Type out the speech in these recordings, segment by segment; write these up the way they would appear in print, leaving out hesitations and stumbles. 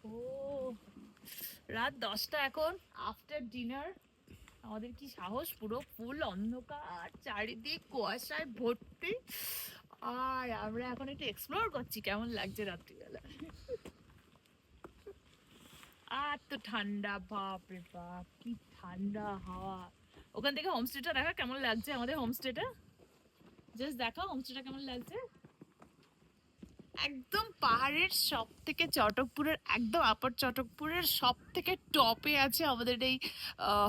ও রাত 10টা এখন, আফটার ডিনার। আমাদের কি সাহস, পুরো ফুল অন্ধকার, চারিদিক কুয়াশায় ভর্তি। আর আমরা এখন একটু এক্সপ্লোর করছি কেমন লাগছে রাত্রিবেলা। আর তো ঠান্ডা, বাপ রে বাপ কি ঠান্ডা হাওয়া। ওখান থেকে হোমস্টেটা দেখা কেমন লাগছে, আমাদের হোমস্টেটা জাস্ট দেখা, হোমস্টেটা কেমন লাগছে। একদম পাহাড়ের সব থেকে চটকপুরের একদম আপার চটকপুরের সব থেকে টপে আছে আমাদের এই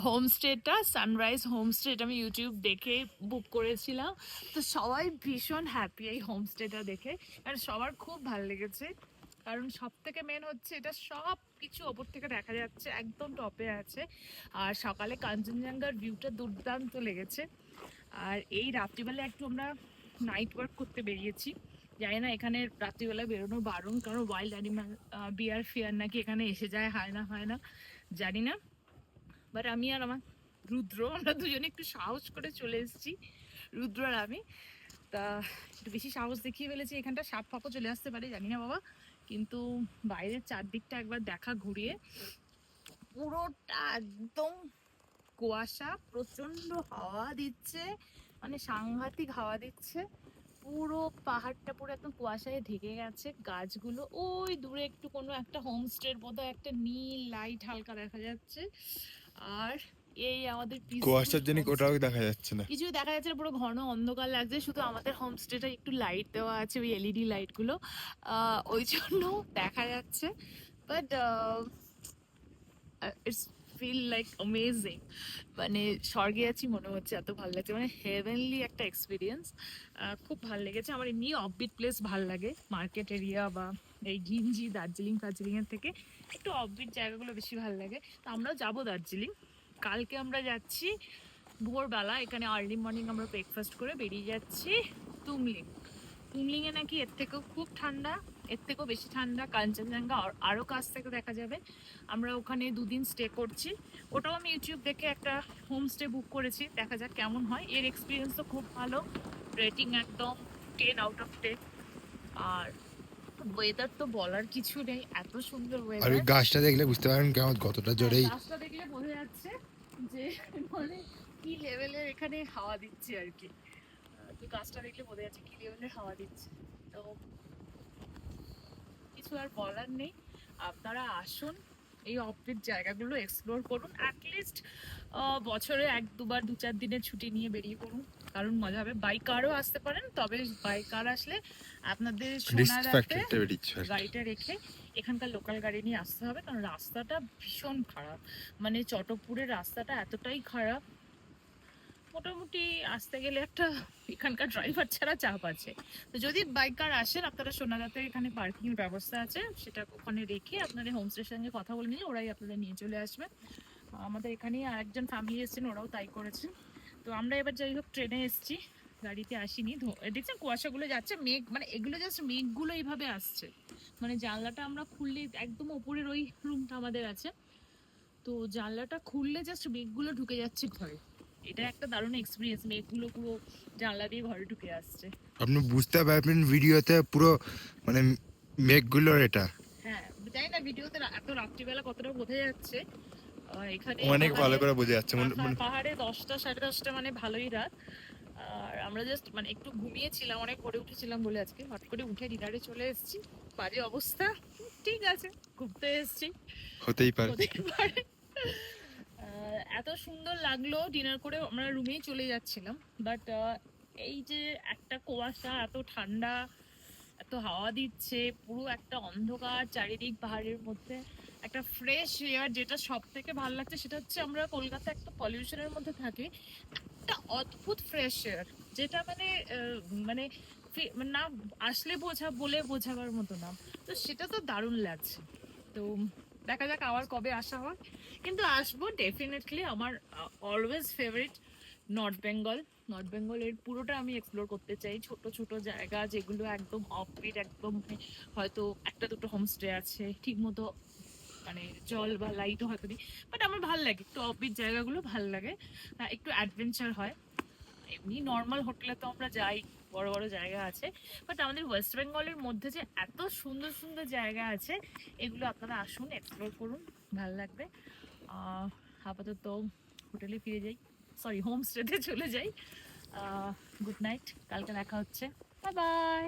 হোমস্টেটা, সানরাইজ হোমস্টে। এটা আমি ইউটিউব দেখে বুক করেছিলাম। তো সবাই ভীষণ হ্যাপি এই হোমস্টেটা দেখে, আর সবার খুব ভালো লেগেছে। কারণ সব থেকে মেন হচ্ছে এটা সব কিছু ওপর থেকে দেখা যাচ্ছে, একদম টপে আছে। আর সকালে কাঞ্চনজঙ্ঘার ভিউটা দুর্দান্ত লেগেছে। আর এই রাত্রিবেলা একটু আমরা নাইট ওয়ার্ক করতে বেরিয়েছি। জানি না এখানে রাত্রিবেলা বেরোনো বারণ, কারণ ওয়াইল্ড অ্যানিমাল বিয়ার ফিয়ার নাকি এখানে এসে যায়, হয় না জানি না। বাট আমি আর আমার রুদ্র, আমরা দুজনে একটু সাহস করে চলে এসেছি, রুদ্র আর আমি। তা একটু বেশি সাহস দেখিয়ে ফেলেছি, এখানটা সাপ ফাপও চলে আসতে পারে জানি না বাবা। কিন্তু বাইরের চারদিকটা একবার দেখা ঘুরিয়ে, পুরোটা একদম কুয়াশা, প্রচন্ড হাওয়া দিচ্ছে, মানে সাংঘাতিক হাওয়া দিচ্ছে। পুরো পাহাড়টা পুরো একদম কুয়াশায় ঢেকে গেছে, গাছগুলো ওই দূরে একটু কোনো একটা হোমস্টের বোধহয় একটা নীল লাইট হালকা দেখা যাচ্ছে। আর এই আমাদের পিসফুল কুয়াশার জন্য হোমস্টে, ওটাও দেখা যাচ্ছে না। কিছু দেখা যাচ্ছে না, পুরো ঘন অন্ধকার লাগছে। শুধু আমাদের হোমস্টেটা একটু লাইট দেওয়া আছে, ওই এলইডি লাইটগুলো, ওই জন্য দেখা যাচ্ছে। But it's feel like amazing, মানে স্বর্গে আছি মনে হচ্ছে, এত ভালো লাগছে, মানে হেভেনলি একটা এক্সপিরিয়েন্স। খুব ভালো লেগেছে আমার। এমনি অফবিট প্লেস ভালো লাগে, মার্কেট এরিয়া বা এই ঘিঞ্জি দার্জিলিং ফার্জিলিংয়ের থেকে একটু অফবিট জায়গাগুলো বেশি ভালো লাগে। তো আমরাও যাবো দার্জিলিং। কালকে আমরা যাচ্ছি ভোরবেলা, এখানে আর্লি মর্নিং আমরা ব্রেকফাস্ট করে বেরিয়ে যাচ্ছি তুমলিং। তুমলিংয়ে নাকি এর থেকেও খুব ঠান্ডা, এর থেকেও বেশি ঠান্ডা, কাঞ্চনজঙ্ঘা আরও কাছ থেকে দেখা যাবে। আমরা ওখানে দুদিন স্টে করছি। ওটাও আমি ইউটিউব দেখে একটা হোমস্টে বুক করেছি, দেখা যাক কেমন হয়। এর এক্সপিরিয়েন্স তো খুব ভালো, রেটিং একদম 10 out of 10। আর ওয়েদার তো বলার কিছু নেই, এত সুন্দর আর ওই ওয়েদার। গাছটা দেখলে বুঝতে পারেন কেমন কতটা হ্যাঁ, জোরেই। গাছটা দেখলে বোঝা যাচ্ছে যে মানে কি লেভেলের এখানে হাওয়া দিচ্ছে আর কি। তো গাছটা দেখলে বোঝা যাচ্ছে কি লেভেলের হাওয়া দিচ্ছে। তো কিছু আর বলার নেই, আপনারা আসুন, এই অফবিট জায়গাগুলো এক্সপ্লোর করুন। অ্যাটলিস্ট বছরে 1-2 বার 2-4 দিনের ছুটি নিয়ে বেরিয়ে পড়ুন, কারণ মজা হবে। বাই কারও আসতে পারেন, তবে বাই কার আসলে আপনাদের রিস্ক সোনারাতে ফ্যাক্টরটা বেরিয়েছে আর কি। গাড়িটা রেখে এখানকার লোকাল গাড়ি নিয়ে আসতে হবে, কারণ রাস্তাটা ভীষণ খারাপ। মানে চটকপুরের রাস্তাটা এতটাই খারাপ, মোটামুটি আসতে গেলে একটা এখানকার ড্রাইভার ছাড়া চাপ আছে। তো যদি বাইকার আসেন, আপনারা সোনারাতে এখানে পার্কিং এর ব্যবস্থা আছে, সেটা ওখানে রেখে আপনাদের হোমস্টের সঙ্গে কথা বলে নিলে ওরাই আপনাদের নিয়ে চলে আসবে। আমাদের এখানেই আরেকজন ফ্যামিলি এসেছেন, ওরাও তাই করেছেন। তো আমরা এবার যাই হোক ট্রেনে এসেছি, গাড়িতে আসিনি। দেখছেন কুয়াশাগুলো যাচ্ছে, মেঘ, মানে এগুলো জাস্ট মেঘগুলো এইভাবে আসছে। মানে জানলাটা আমরা খুললে, একদম ওপরের ওই রুমটা আমাদের আছে, তো জানলাটা খুললে জাস্ট মেঘগুলো ঢুকে যাচ্ছে ঘরে। এটা একটা দারুণ এক্সপিরিয়েন্স, মেঘগুলো পুরো জানলা দিয়ে ঘরে ঢুকে আসছে। আপনি বুঝতে পারবেন ভিডিওতে পুরো মানে মেঘগুলোর এটা হ্যাঁ, জানি না ভিডিওতে এত রাত্রিবেলা কতটা বোঝা যাচ্ছে। এখানে অনেক ভালো পাহাড়ে, করে বোঝা যাচ্ছে পাহাড়ে 10টা 10:30 মানে ভালোই রাত। আর আমরা জাস্ট মানে একটু ঘুমিয়েছিলাম, অনেক ভোরে উঠেছিলাম বলে আজকে হট করে উঠে ডিনারে চলে এসেছি। বাজে অবস্থা, ঠিক আছে, ঘুরতে এসেছি, হতেই পারে। হতেই পারে। এত সুন্দর লাগলো, ডিনার করে আমরা রুমেই চলে যাচ্ছিলাম। বাট এই যে একটা কুয়াশা, এত ঠান্ডা, এত হাওয়া দিচ্ছে, পুরো একটা অন্ধকার চারিদিক পাহাড়ের মধ্যে, একটা ফ্রেশ এয়ার, যেটা সব থেকে ভালো লাগছে সেটা হচ্ছে আমরা কলকাতা একটা পলিউশনের মধ্যে থাকি, একটা অদ্ভুত ফ্রেশ এয়ার, যেটা মানে মানে না আসলে বলে বোঝাবার মতো না। তো সেটা তো দারুণ লাগছে। তো দেখা যাক আবার কবে আসা হয়, কিন্তু আসবো ডেফিনেটলি। আমার always favourite north Bengal. North বেঙ্গলের পুরোটা আমি এক্সপ্লোর করতে চাই, ছোট ছোট জায়গা যেগুলো একদম অফবিট, একদম হয়তো একটা দুটো হোমস্টে আছে ঠিক মতো, মানে জল বা লাইটও হয়তো নেই, বাট আমার ভাল লাগে একটু অফবিট জায়গাগুলো, ভাল লাগে, একটু অ্যাডভেঞ্চার হয়। এমনি নর্মাল হোটেলে তো আমরা যাই, বড় বড় জায়গা আছে, বাট আমাদের ওয়েস্ট বেঙ্গলের মধ্যে যে এত সুন্দর সুন্দর জায়গা আছে, এগুলো আপনারা আসুন, এক্সপ্লোর করুন, ভালো লাগবে। আপাতত হোটেলে ফিরে যাই, সরি হোমস্টেতে চলে যাই। গুড নাইট, কালকে দেখা হচ্ছে, বাই বাই।